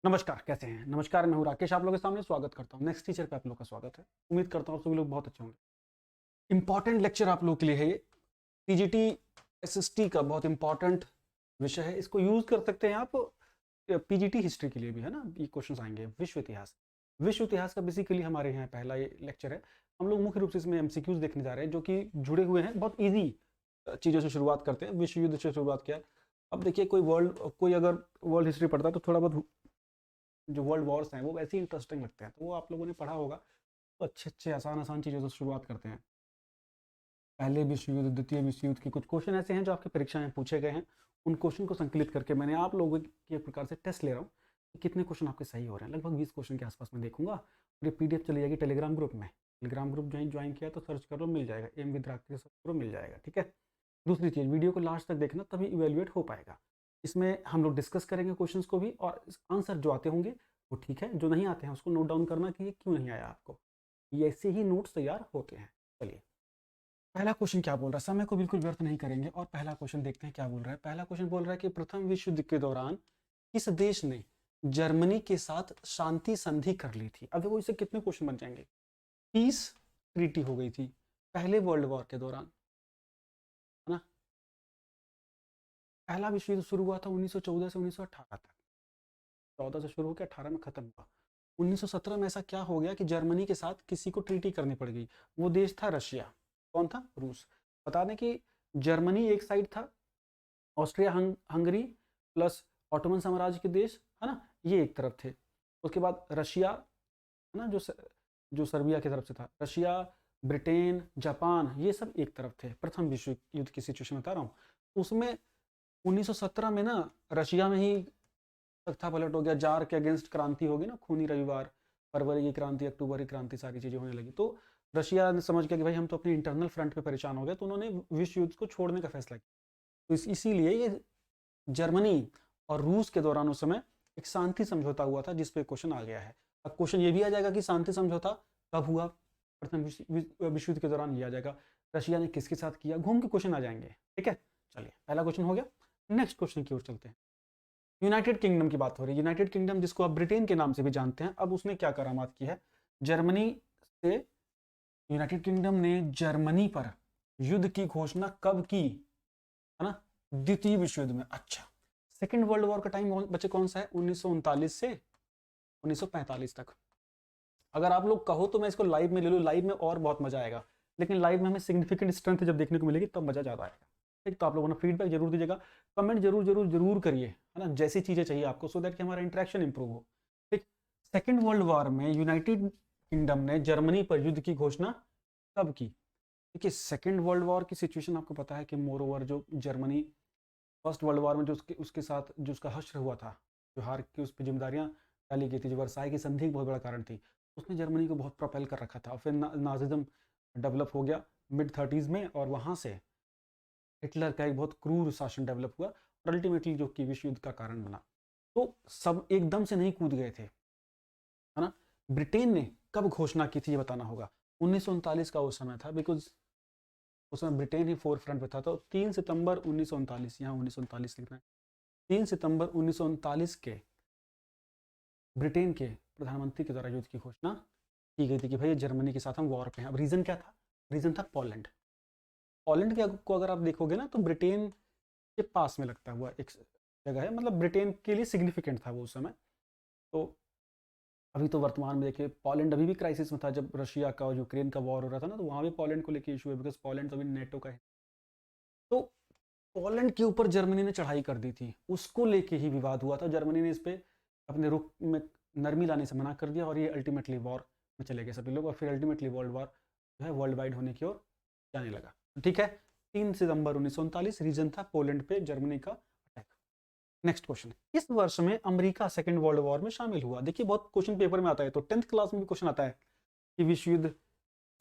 नमस्कार, कैसे हैं? नमस्कार, मैं हूँ राकेश, आप लोगों के सामने स्वागत करता हूँ। नेक्स्ट टीचर पे आप लोग का स्वागत है। उम्मीद करता हूँ आप सभी लोग बहुत अच्छे होंगे। इंपॉर्टेंट लेक्चर आप लोगों के लिए है ये। पीजीटी एसएसटी का बहुत इंपॉर्टेंट विषय है। इसको यूज कर सकते हैं आप पीजीटी हिस्ट्री के लिए भी, है ना? ये क्वेश्चंस आएंगे। विश्व इतिहास, विश्व इतिहास का बेसिकली हमारे यहाँ पहला ये लेक्चर है। हम लोग मुख्य रूप से इसमें एमसीक्यूज देखने जा रहे हैं जो कि जुड़े हुए हैं। बहुत ईजी चीज़ों से शुरुआत करते हैं। विश्व युद्ध से शुरुआत किया। अब देखिए, कोई अगर वर्ल्ड हिस्ट्री पढ़ता है तो थोड़ा बहुत जो वर्ल्ड वॉर्स हैं वो वैसे ही इंटरेस्टिंग लगते हैं, तो वो आप लोगों ने पढ़ा होगा। तो अच्छे अच्छे आसान आसान चीज़ों से शुरुआत करते हैं। पहले विश्व युद्ध, द्वितीय विश्व युद्ध के कुछ क्वेश्चन ऐसे हैं जो आपकी परीक्षा में पूछे गए हैं। उन क्वेश्चन को संकलित करके मैंने आप लोगों की एक प्रकार से टेस्ट ले रहा हूँ कि कितने क्वेश्चन आपके सही हो रहे हैं। लगभग 20 क्वेश्चन के आसपास मैं देखूंगा। और ये पीडीएफ चली जाएगी टेलीग्राम ग्रुप में। टेलीग्राम ग्रुप ज्वाइन किया तो सर्च करो, मिल जाएगा। एम विद राकेश सर्च करो, मिल जाएगा। ठीक है। दूसरी चीज़, वीडियो को लास्ट तक देखना, तभी इवेल्युएट हो पाएगा। इसमें हम लोग डिस्कस करेंगे क्वेश्चंस को भी, और आंसर जो आते होंगे वो ठीक है, जो नहीं आते हैं उसको नोट डाउन करना कि ये क्यों नहीं आया आपको। ये ऐसे ही नोट्स तैयार होते हैं। चलिए, पहला क्वेश्चन क्या बोल रहा है। समय को बिल्कुल व्यर्थ नहीं करेंगे और पहला क्वेश्चन देखते हैं क्या बोल रहा है। पहला क्वेश्चन बोल रहा है कि प्रथम विश्व युद्ध के दौरान किस देश ने जर्मनी के साथ शांति संधि कर ली थी। अब देखो, इससे कितने क्वेश्चन बन जाएंगे। पीस ट्रीटी हो गई थी पहले वर्ल्ड वॉर के दौरान, है ना? पहला विश्व युद्ध शुरू हुआ था 1914 से 1918 तक। 14 से शुरू होकर 18 में खत्म हुआ। 1917 में ऐसा क्या हो गया कि जर्मनी के साथ किसी को ट्रीटी करनी पड़ गई। वो देश था रशिया। कौन था? रूस। बता दें कि जर्मनी एक साइड था, ऑस्ट्रिया हंगरी प्लस ऑटोमन साम्राज्य के देश, है ना, ये एक तरफ थे। उसके बाद रशिया, है ना, जो सर्बिया की तरफ से था। रशिया, ब्रिटेन, जापान, ये सब एक तरफ थे। प्रथम विश्व युद्ध की सिचुएशन बता रहा हूँ। उसमें 1917 में ना रशिया में ही तख्ता पलट हो गया। जार के अगेंस्ट क्रांति होगी ना, खूनी रविवार, फरवरी की क्रांति, अक्टूबर की क्रांति, सारी चीजें होने लगी। तो रशिया ने समझ गया कि भाई हम तो अपने इंटरनल फ्रंट पे परेशान हो गए, तो उन्होंने विश्व युद्ध को छोड़ने का फैसला किया। तो इसीलिए ये जर्मनी और रूस के दौरान उस समय एक शांति समझौता हुआ था, जिसपे क्वेश्चन आ गया है। अब क्वेश्चन ये भी आ जाएगा कि शांति समझौता कब हुआ। प्रथम विश्व युद्ध के दौरान ये आ जाएगा। रशिया ने किसके साथ किया, घूम के क्वेश्चन आ जाएंगे। ठीक है, चलिए, पहला क्वेश्चन हो गया। नेक्स्ट क्वेश्चन की ओर चलते हैं। यूनाइटेड किंगडम की बात हो रही है। यूनाइटेड किंगडम, जिसको आप ब्रिटेन के नाम से भी जानते हैं, अब उसने क्या करामात की है जर्मनी से। यूनाइटेड किंगडम ने जर्मनी पर युद्ध की घोषणा कब की, है ना? द्वितीय विश्व युद्ध में। अच्छा, सेकेंड वर्ल्ड वॉर का टाइम बचे कौन सा है? 1939 से 1945 तक। अगर आप लोग कहो तो मैं इसको लाइव में ले लूँ, लाइव में और बहुत मजा आएगा। लेकिन लाइव में हमें सिग्निफिकेंट स्ट्रेंथ जब देखने को मिलेगी तब मजा ज्यादा आएगा। ठीक, तो आप लोगों ने फीडबैक जरूर दीजिएगा, कमेंट जरूर जरूर जरूर करिए, है ना, जैसी चीजें चाहिए आपको, सो दैट कि हमारा इंटरेक्शन इंप्रूव हो। ठीक, सेकेंड वर्ल्ड वॉर में यूनाइटेड किंगडम ने जर्मनी पर युद्ध की घोषणा कब की? देखिए, सेकेंड वर्ल्ड वॉर की सिचुएशन आपको पता है कि मोर ओवर जो जर्मनी फर्स्ट वर्ल्ड वॉर में जो उसके साथ जो उसका हश्र हुआ था, जो हार की उस पर जिम्मेदारियां डाली गई थी, जो वर्साई की संधि एक बहुत बड़ा कारण थी, उसने जर्मनी को बहुत प्रोपेल कर रखा था। और फिर नाजिज्म डेवलप हो गया मिड 30s में, और वहाँ से हिटलर का एक बहुत क्रूर शासन डेवलप हुआ, और अल्टीमेटली जो कि विश्व युद्ध का कारण बना। तो सब एकदम से नहीं कूद गए थे, है ना। ब्रिटेन ने कब घोषणा की थी ये बताना होगा। 1939 का वो समय था, बिकॉज उस समय ब्रिटेन ही फोर फ्रंट पे था। तो 3 सितंबर 1939, यहाँ 1939 लिखना है। 3 सितंबर 1939 के ब्रिटेन के प्रधानमंत्री के द्वारा युद्ध की घोषणा की गई थी कि भाई जर्मनी के साथ हम वॉर पे हैं। अब रीजन क्या था? रीजन था पोलैंड। पोलैंड के को अगर आप देखोगे ना तो ब्रिटेन के पास में लगता हुआ एक जगह है, मतलब ब्रिटेन के लिए सिग्निफिकेंट था वो उस समय। तो अभी तो वर्तमान में देखिए पोलैंड अभी भी क्राइसिस में था, जब रशिया का और यूक्रेन का वॉर हो रहा था ना, तो वहाँ भी पोलैंड को लेकर इशू है, बिकॉज पोलैंड अभी नेटो का है। तो पोलैंड के ऊपर जर्मनी ने चढ़ाई कर दी थी, उसको लेके ही विवाद हुआ था। जर्मनी ने इस पे अपने रुख में नरमी लाने से मना कर दिया, और ये अल्टीमेटली वॉर में चले गए सभी लोग, और फिर अल्टीमेटली वर्ल्ड वॉर जो है वर्ल्ड वाइड होने की ओर जाने लगा। ठीक है, 3 सितंबर 1939 रीजन था पोलैंड पे जर्मनी का अटैक। नेक्स्ट क्वेश्चन, इस वर्ष में अमेरिका सेकेंड वर्ल्ड वॉर में शामिल हुआ। देखिए, बहुत क्वेश्चन पेपर में आता है, तो 10th क्लास में भी क्वेश्चन आता है कि विश्व युद्ध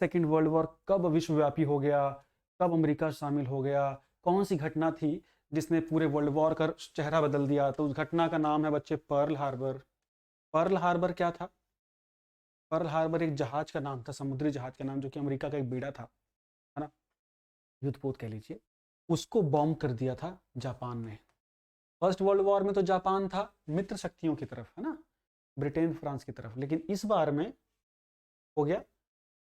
सेकेंड वर्ल्ड वॉर कब विश्वव्यापी हो गया, कब अमेरिका शामिल हो गया, कौन सी घटना थी जिसने पूरे वर्ल्ड वॉर का चेहरा बदल दिया। तो उस घटना का नाम है बच्चे पर्ल हार्बर। पर्ल हार्बर क्या था? पर्ल हार्बर एक जहाज का नाम था, समुद्री जहाज का नाम, जो कि अमेरिका का एक बेड़ा था, है ना, युद्धपोत कह लीजिए। उसको बॉम्ब कर दिया था जापान ने। फर्स्ट वर्ल्ड वॉर में तो जापान था मित्र शक्तियों की तरफ, है ना, ब्रिटेन फ्रांस की तरफ, लेकिन इस बार में हो गया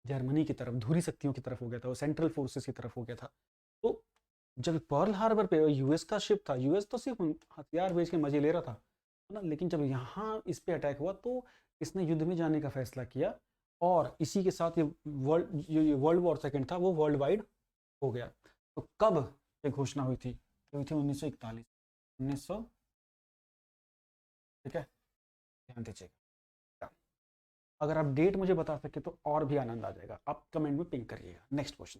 जर्मनी की तरफ, धुरी शक्तियों की तरफ हो गया था, वो सेंट्रल फोर्सेस की तरफ हो गया था। तो जब पर्ल हार्बर पे यूएस का शिप था, यूएस तो सिर्फ हथियार बेच के मजे ले रहा था, है ना, लेकिन जब यहाँ इस पे अटैक हुआ तो इसने युद्ध में जाने का फैसला किया, और इसी के साथ ये वर्ल्ड वॉर सेकेंड था वो वर्ल्ड वाइड हो गया। तो कब ये घोषणा हुई थी? हुई थी 1941, 1900, ठीक है, ध्यान दीजिएगा। अगर आप डेट मुझे बता सके तो और भी आनंद आ जाएगा, आप कमेंट में पिंक करिएगा। Next question,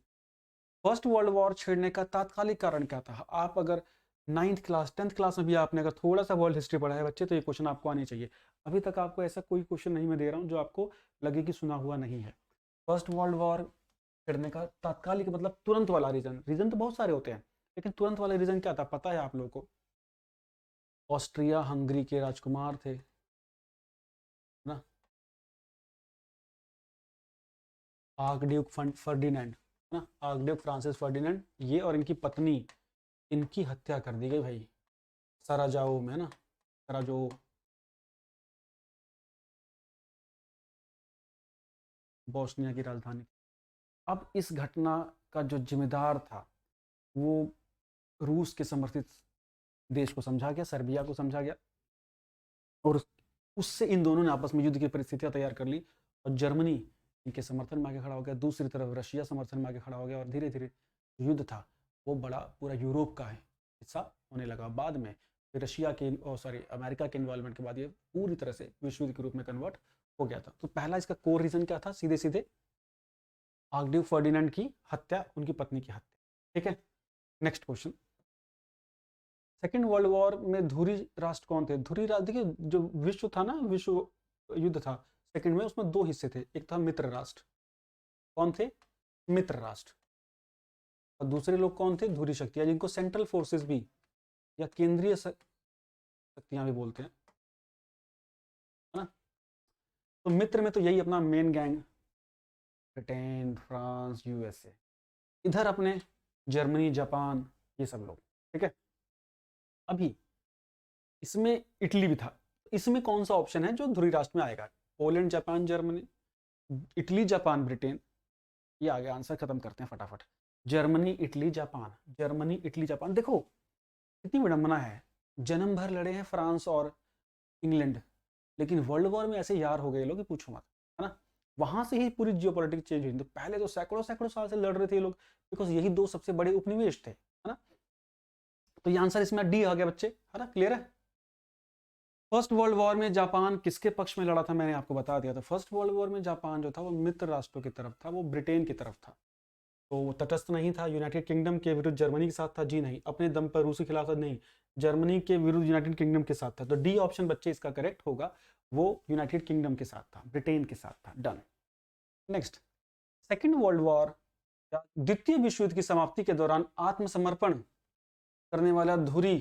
first world war छेड़ने का तात्कालिक कारण क्या था? आप अगर 9th क्लास 10th क्लास में भी आपने अगर थोड़ा सा वर्ल्ड हिस्ट्री पढ़ा है बच्चे, तो ये क्वेश्चन आपको आने चाहिए। अभी तक आपको ऐसा कोई क्वेश्चन नहीं मैं दे रहा हूँ जो आपको लगे कि सुना हुआ नहीं है। फर्स्ट वर्ल्ड वॉर छेड़ने का तात्कालिक मतलब तुरंत वाला रीजन, रीजन तो बहुत सारे होते हैं, लेकिन तुरंत वाला रीजन क्या था पता है आप लोगों को? ऑस्ट्रिया हंगरी के राजकुमार थे ना, आर्कड्यूक फर्डिनेंड, है ना, आर्कड्यूक फ्रांसिस फर्डिनेंड, ये और इनकी पत्नी, इनकी हत्या कर दी गई भाई सराजाओ में, है ना, सराजो, बोस्निया की राजधानी। अब इस घटना का जो जिम्मेदार था वो रूस के समर्थित देश को समझा गया, सर्बिया को समझा गया, और उससे इन दोनों ने आपस में युद्ध की परिस्थितियां तैयार कर ली, और जर्मनी इनके समर्थन में आके खड़ा हो गया, दूसरी तरफ रशिया समर्थन में आके खड़ा हो गया, और धीरे धीरे युद्ध था वो बड़ा पूरा यूरोप का हिस्सा होने लगा। बाद में फिर रशिया के अमेरिका के इन्वॉल्वमेंट के बाद ये पूरी तरह से विश्व युद्ध के रूप में कन्वर्ट हो गया था। तो पहला इसका कोर रीजन क्या था? सीधे सीधे आर्कड्यूक फर्डिनेंड की हत्या, उनकी पत्नी की हत्या, ठीक है। Next question, second world war में धुरी राष्ट्र कौन थे? धुरी राष्ट्र, देखिए जो विश्व था ना, विश्व युद्ध था सेकंड में, उसमें दो हिस्से थे, एक था मित्र राष्ट्र, कौन थे? मित्र राष्ट्र, और दूसरे लोग कौन थे? धुरी शक्तियां, जिनको सेंट्रल फोर्सेस भी या केंद्रीय शक्तियां भी बोलते हैं, है ना। तो मित्र में तो यही अपना main gang, Britain France USA, इधर अपने जर्मनी जापान, ये सब लोग, ठीक है। अभी इसमें इटली भी था, इसमें कौन सा ऑप्शन है जो ध्रुवी राष्ट्र में आएगा? Poland Japan Germany, Italy Japan Britain, ये आ गया आंसर, खत्म करते हैं फटाफट। Germany Italy Japan, Germany Italy Japan. देखो कितनी विडंबना है, जन्म भर लड़े हैं फ्रांस और इंग्लैंड, लेकिन वर्ल्ड वॉर में ऐसे यार हो गए लोग कि पूछो मत, है ना। वहां से ही पूरी जियोपॉलिटिक्स चेंज हुई। तो पहले तो सैकड़ों सैकड़ों साल से लड़ रहे थे ये लोग, बिकॉज यही दो सबसे बड़े उपनिवेश थे, है ना। तो ये आंसर इसमें डी आ गया बच्चे, है ना, क्लियर है। फर्स्ट वर्ल्ड वॉर में जापान किसके पक्ष में लड़ा था? मैंने आपको बता दिया था। फर्स्ट वर्ल्ड वॉर में जापान जो था वो मित्र राष्ट्रों की तरफ था, वो ब्रिटेन की तरफ था, तो वो तटस्थ नहीं था। यूनाइटेड किंगडम के विरुद्ध जर्मनी के साथ था? जी नहीं। अपने दम पर रूस के खिलाफ था? नहीं। जर्मनी के विरुद्ध यूनाइटेड किंगडम के साथ था। तो डी ऑप्शन बच्चे इसका करेक्ट होगा, वो यूनाइटेड किंगडम के साथ था, ब्रिटेन के साथ था। Done. Next, second world war या द्वितीय विश्व युद्ध की समाप्ति के दौरान आत्मसमर्पण करने वाला धुरी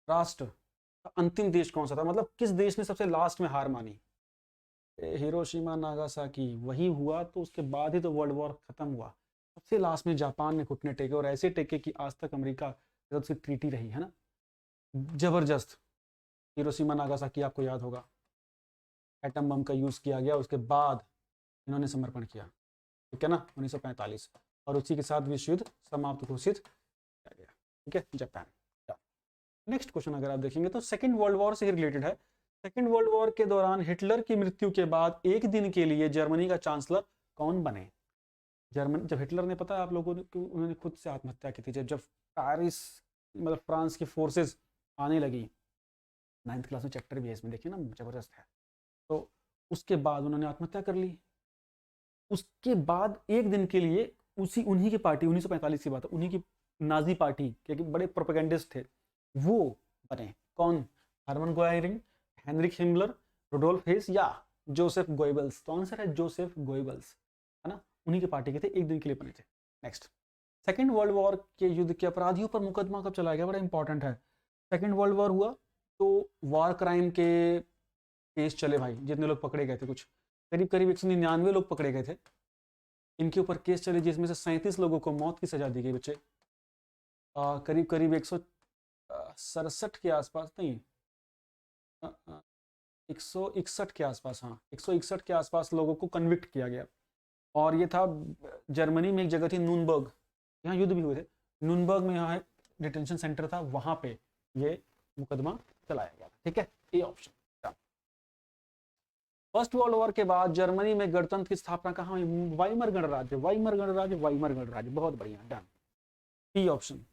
राष्ट्र का अंतिम देश कौन सा था? मतलब किस देश ने सबसे लास्ट में हार मानी? हिरोशिमा नागासाकी, वही हुआ। तो उसके बाद ही तो वर्ल्ड वॉर खत्म हुआ। सबसे लास्ट में जापान ने घुटने टेके, और ऐसे टेके कि आज तक अमेरिका से ट्रीटी रही, है ना, जबरदस्त। हिरोशिमा नागासाकी आपको याद होगा, एटम बम का यूज किया गया, उसके बाद इन्होंने समर्पण किया, ठीक है ना, 1945, और उसी के साथ विश्व युद्ध समाप्त घोषित किया गया, ठीक है, जापान। नेक्स्ट क्वेश्चन अगर आप देखेंगे तो सेकेंड वर्ल्ड वॉर से ही रिलेटेड है। सेकेंड वर्ल्ड वॉर के दौरान हिटलर की मृत्यु के बाद एक दिन के लिए जर्मनी का चांसलर कौन बने? जर्मनी, जब हिटलर ने, पता है आप लोगों को, उन्होंने खुद से आत्महत्या की थी, जब पेरिस मतलब फ्रांस की फोर्सेस आने लगी। 9th क्लास में चैप्टर भी है इसमें, देखिए ना, जबरदस्त है। तो उसके बाद उन्होंने आत्महत्या कर ली। उसके बाद एक दिन के लिए उन्हीं की पार्टी, 1945 की बात है, उन्हीं की नाजी पार्टी के बड़े प्रोपेगेंडिस्ट थे, वो बने। कौन? Hermann Goering, Heinrich Himmler, Rudolf Hess या जोसेफ गोइबल्स? तो आंसर है जोसेफ गोइबल्स, है ना, उन्हीं की पार्टी के थे, एक दिन के लिए बने थे। नेक्स्ट, सेकेंड वर्ल्ड वॉर के युद्ध के अपराधियों पर मुकदमा कब चलाया गया? बड़ा इंपॉर्टेंट है। सेकेंड वर्ल्ड वॉर हुआ तो वॉर क्राइम के केस चले भाई, जितने लोग पकड़े गए थे, कुछ करीब करीब 199 लोग पकड़े गए थे, इनके ऊपर केस चले, जिसमें से 37 लोगों को मौत की सजा दी गई बच्चे। करीब करीब 167 के आसपास, नहीं 161 के आसपास, हाँ 161 के आसपास लोगों को कन्विक्ट किया गया। और ये था जर्मनी में एक जगह थी नूनबर्ग, यहाँ युद्ध भी हुए थे, नूनबर्ग में यहाँ एक डिटेंशन सेंटर था, वहां पे ये मुकदमा चलाया गया। ठीक है, ये ऑप्शन। फर्स्ट वर्ल्ड वॉर के बाद जर्मनी में गणतंत्र की स्थापना कहाँ हुई? वाइमर गणराज्य, वाइमर गणराज्य, वाइमर गणराज्य, बहुत बढ़िया, डन। T option.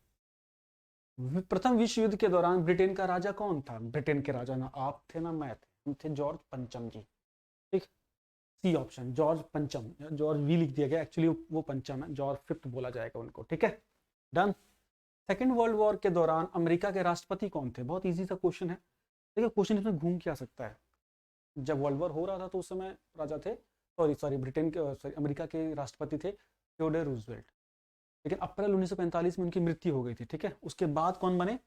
प्रथम विश्व युद्ध के दौरान ब्रिटेन का राजा कौन था? ब्रिटेन के राजा ना आप थे ना मैं थे, हम थे जॉर्ज पंचम जी। ठीक, सी ऑप्शन, जॉर्ज पंचम, जॉर्ज वी लिख दिया गया, एक्चुअली वो पंचम है, जॉर्ज फिफ्थ बोला जाएगा उनको। ठीक है, डन। सेकेंड वर्ल्ड वॉर के दौरान अमेरिका के राष्ट्रपति कौन थे? बहुत इजी सा क्वेश्चन है, देखिए क्वेश्चन इसमें घूम के आ सकता है। जब वर्ल्ड वॉर हो रहा था तो उस समय राजा थे, सॉरी ब्रिटेन के, सॉरी अमेरिका के राष्ट्रपति थे थियोडोर रूजवेल्ट, लेकिन अप्रैल 1945 में उनकी मृत्यु हो गई थी। ठीक है, उसके बाद कौन बने?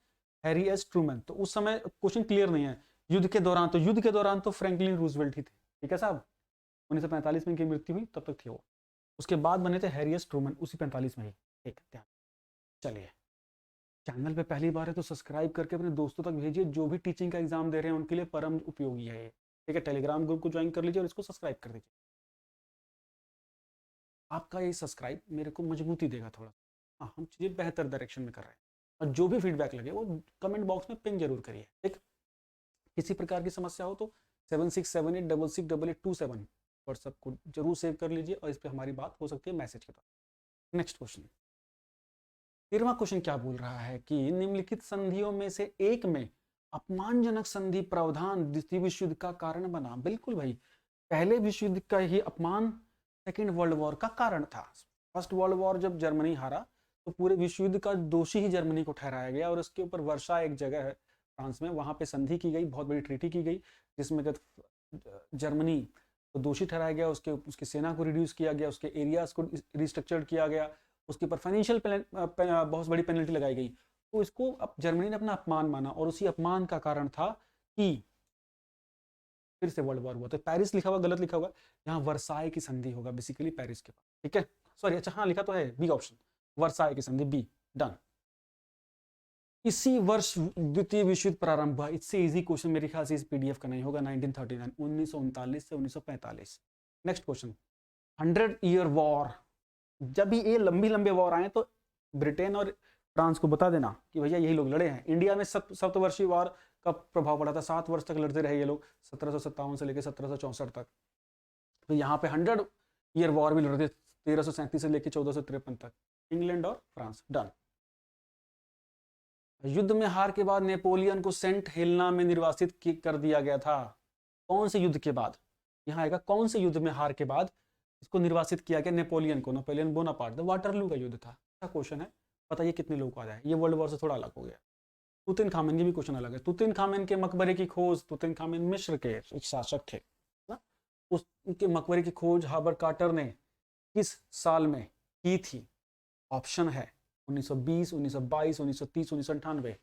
Harry S Trueman. तो उस समय क्वेश्चन क्लियर नहीं है, युद्ध के दौरान, तो युद्ध के दौरान तो फ्रैंकलिन रूजवेल्ट ही थे। ठीक है साहब, 1945 में इनकी मृत्यु हुई, तब तक थे वो। उसके बाद बने थे हैरी एस ट्रूमैन, उसी 45 में ही। ठीक, ध्यान। चलिए, चैनल पे पहली बार है तो सब्सक्राइब करके अपने दोस्तों तक भेजिए, जो भी टीचिंग का एग्जाम दे रहे हैं उनके लिए परम उपयोगी है ये। ठीक है, टेलीग्राम ग्रुप को ज्वाइन कर लीजिए और इसको सब्सक्राइब कर दीजिए। आपका ये सब्सक्राइब मेरे को मजबूती देगा थोड़ा। हाँ, हम चीज़ें बेहतर डायरेक्शन में कर रहे हैं, और जो भी फीडबैक लगे वो कमेंट बॉक्स में पिन जरूर करिए। ठीक, किसी प्रकार की समस्या हो तो 7678668827 व्हाट्सएप को जरूर सेव कर लीजिए, और इस पर हमारी बात हो सकती है मैसेज के द्वारा। नेक्स्ट क्वेश्चन, 13वां क्वेश्चन क्या बोल रहा है कि निम्नलिखित संधियों में से एक में अपमानजनक संधि प्रावधान द्वितीय विश्व युद्ध का कारण बना? बिल्कुल भाई, पहले विश्व युद्ध का ही अपमान सेकेंड वर्ल्ड वॉर का कारण था। फर्स्ट वर्ल्ड वॉर जब जर्मनी हारा तो पूरे विश्व युद्ध का दोषी ही जर्मनी को ठहराया गया, और उसके ऊपर वर्षा एक जगह है फ्रांस में, वहां पे संधि की गई, बहुत बड़ी ट्रीटी की गई, जिसमें जर्मनी को दोषी ठहराया गया, उसकी सेना को रिड्यूस किया गया, उसके एरियाज को रिस्ट्रक्चर्ड किया गया, उसके ऊपर फाइनेंशियल बहुत बड़ी पेनल्टी लगाई गई। तो इसको अब जर्मनी ने अपना अपमान माना, और उसी अपमान का कारण था कि फिर से वर्ल्ड वॉर हुआ। तो पेरिस लिखा हुआ गलत लिखा हुआ, यहाँ वर्साई की संधि होगा बेसिकली पेरिस के पास। ठीक है, सॉरी, अच्छा हाँ लिखा तो है बी ऑप्शन, वर्साई की संधि, बी, डन। इसी वर्ष द्वितीय विश्व युद्ध प्रारंभ हुआ। इससे इजी क्वेश्चन मेरे ख्याल से इस पीडीएफ का नहीं होगा, 1939, 1939 से 1945। Next question, 100 year war. जब भी ये लंबी लंबे वॉर आए तो ब्रिटेन और फ्रांस को बता देना कि भैया यही लोग लड़े हैं। इंडिया में सप्तवर्षीय वॉर का प्रभाव पड़ा था, 7 वर्ष तक लड़ते रहे ये लोग, 1757 से लेकर 1764 तक। तो यहाँ पे 100 ईयर वॉर भी लड़ते, 1337 से लेकर 1453 तक, इंग्लैंड और फ्रांस, डन। युद्ध में हार के बाद नेपोलियन को सेंट हेलेना में निर्वासित कर दिया गया था। कौन से युद्ध के बाद? यहाँ आएगा कौन से युद्ध में हार के बाद इसको निर्वासित किया गया नेपोलियन को? नेपोलियन बोनापार्ट, वाटरलू का युद्ध था। अच्छा क्वेश्चन है, बताइए कितने लोग को आ जाए। ये वर्ल्ड वॉर से थोड़ा अलग हो गया। तुतनखामेन, ये भी क्वेश्चन अलग है। तुतनखामेन के मकबरे की खोज, तुतनखामेन मिस्र के एक शासक थे ना, उनके मकबरे की खोज हार्वर्ड कार्टर ने किस साल में की थी? ऑप्शन है 1920, 1922, 1930, 1998।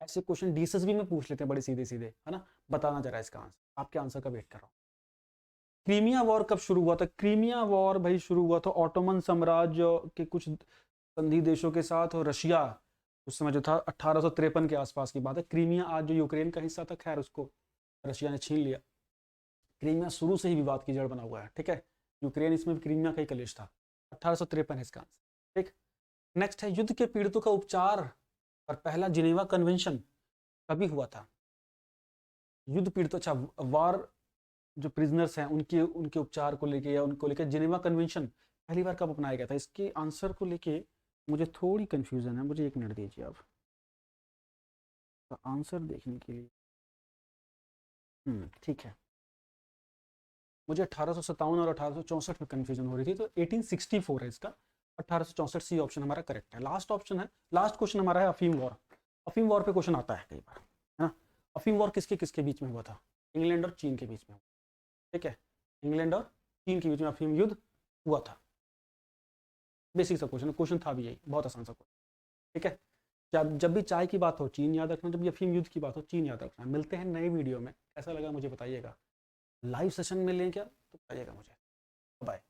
ऐसे क्वेश्चन डीएसएसबी में पूछ लेते हैं बड़े सीधे सीधे, है ना। बताना जरा इसका आंसर, आपके आंसर का वेट कर रहा हूँ। क्रीमिया वॉर कब शुरू हुआ था? क्रीमिया वॉर भाई शुरू हुआ था ऑटोमन साम्राज्य के कुछ संधि देशों के साथ, और रशिया उस समय जो था 1853 के आसपास की बात है। क्रीमिया आज जो यूक्रेन का हिस्सा था, खैर उसको रशिया ने छीन लिया। क्रीमिया शुरू से ही विवाद की जड़ बना हुआ है। ठीक है, यूक्रेन इसमें भी क्रीमिया का ही कलेश था। 1853 है इसका आंसर। ठीक, नेक्स्ट है युद्ध के पीड़ितों का उपचार और पहला जिनेवा कन्वेंशन कभी हुआ था? युद्ध पीड़ितों, अच्छा वार जो प्रिजनर्स हैं उनके उपचार को लेके या उनको लेके जिनेवा कन्वेंशन पहली बार कब अपनाया गया था? इसके आंसर को लेके मुझे थोड़ी कंफ्यूजन है, मुझे एक मिनट दीजिए आप तो आंसर देखने के लिए। ठीक है, मुझे 1857 और 1864 में कंफ्यूजन हो रही थी, तो 1864 है इसका, 1864 सी ऑप्शन हमारा करेक्ट है। लास्ट ऑप्शन है, लास्ट क्वेश्चन हमारा है अफीम वॉर। अफीम वॉर पे क्वेश्चन आता है कई बार, है ना। अफीम वॉर किसके किसके बीच में हुआ था? इंग्लैंड और चीन के बीच में। ठीक है, इंग्लैंड और चीन के बीच में अफीम युद्ध हुआ था। बेसिक सा क्वेश्चन था भी यही, बहुत आसान सा क्वेश्चन। ठीक है, जब भी चाय की बात हो चीन याद रखना, जब भी अफीम युद्ध की बात हो चीन याद रखना। मिलते हैं नए वीडियो में, कैसा लगा मुझे बताइएगा। लाइव सेशन में लें क्या तो बताइएगा मुझे। बाय।